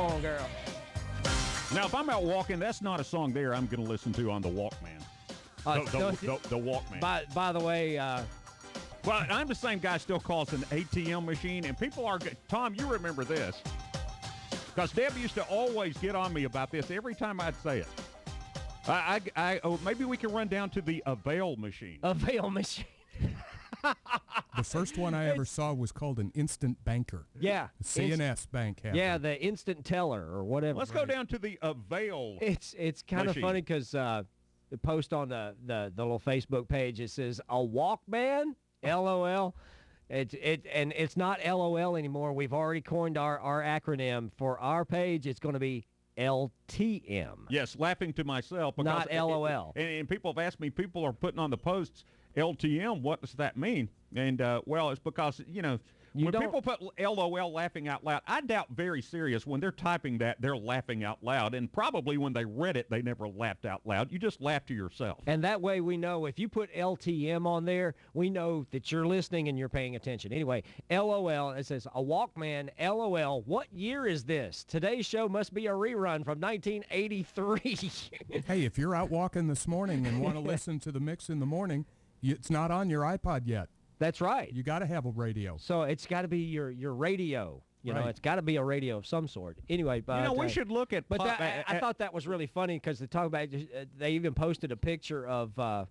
on, girl. Now, if I'm out walking, that's not a song there I'm going to listen to on the Walkman. The Walkman. By the way, well, I'm the same guy still calls an ATM machine, and people are Tom, you remember this. Because Deb used to always get on me about this every time I'd say it. Maybe we can run down to the Avail machine. Avail machine. The first one I ever saw was called an instant banker. Yeah. The CNS bank had Yeah, one. the instant teller or whatever. Let's go down to the Avail. It's kind of funny because the post on the little Facebook page, it says a Walkman, LOL. It's not LOL anymore. We've already coined our acronym for our page. It's going to be LTM. Yes, laughing to myself. Not LOL. And people have asked me, people are putting on the posts, LTM, what does that mean? And, well, it's because, when people put LOL, laughing out loud, I doubt very serious when they're typing that, they're laughing out loud. And probably when they read it, they never laughed out loud. You just laugh to yourself. And that way we know if you put LTM on there, we know that you're listening and you're paying attention. Anyway, LOL, it says, a Walkman, LOL, what year is this? Today's show must be a rerun from 1983. Hey, if you're out walking this morning and want to listen to the mix in the morning, it's not on your iPod yet. That's right. You got to have a radio. So it's got to be your radio. You know, it's got to be a radio of some sort. Anyway, but we should look at. But I thought that was really funny because they talk about. They even posted a picture of a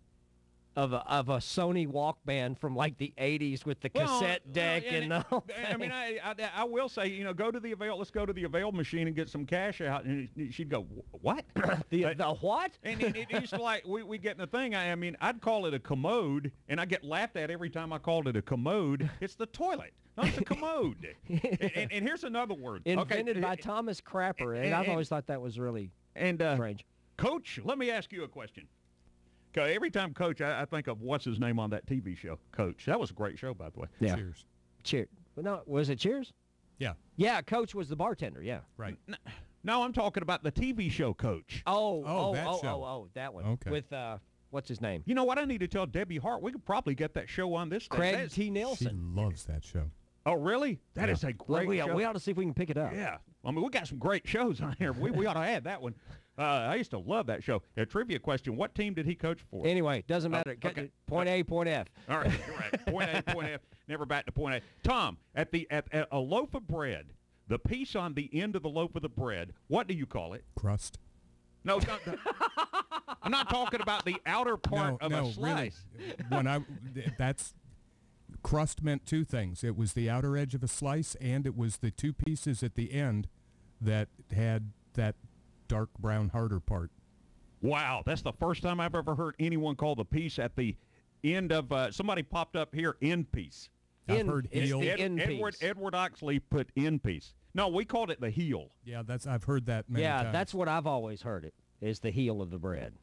Sony Walkman from like the '80s with the cassette deck and the whole thing. I mean, I will say, go to the Avail. Let's go to the Avail machine and get some cash out. And she'd go, what? the what? And it used to like we get in the thing. I mean, I'd call it a commode, and I get laughed at every time I called it a commode. It's the toilet. No, it's a commode. and here's another word. Invented by Thomas Crapper, and I've always thought that was really strange. Coach, let me ask you a question. Every time Coach, I think of what's his name on that TV show, Coach. That was a great show, by the way. Yeah. Cheers. No, was it Cheers? Yeah. Yeah, Coach was the bartender, yeah. Right. No, I'm talking about the TV show Coach. That one. Okay. With, what's his name? You know what? I need to tell Debbie Hart. We could probably get that show on this. Craig T. Nelson. She loves that show. Oh, really? That is a great show. We ought to see if we can pick it up. Yeah. I mean, we got some great shows on here. We ought to add that one. I used to love that show. A trivia question, what team did he coach for? Anyway, doesn't matter. Okay. Point A, point F. All right, you're right. Point A, point F. Never back to point A. Tom, at a loaf of bread, the piece on the end of the loaf of the bread, what do you call it? Crust. No, I'm not talking about the outer part of a slice. Really. That's crust meant two things. It was the outer edge of a slice, and it was the two pieces at the end that had that dark brown harder part. Wow, that's the first time I've ever heard anyone call the piece at the end of somebody popped up here, end piece. I've heard heel. Edward Oxley put end piece. No, we called it the heel. Yeah, I've heard that many times. Yeah, that's what I've always heard it, is the heel of the bread.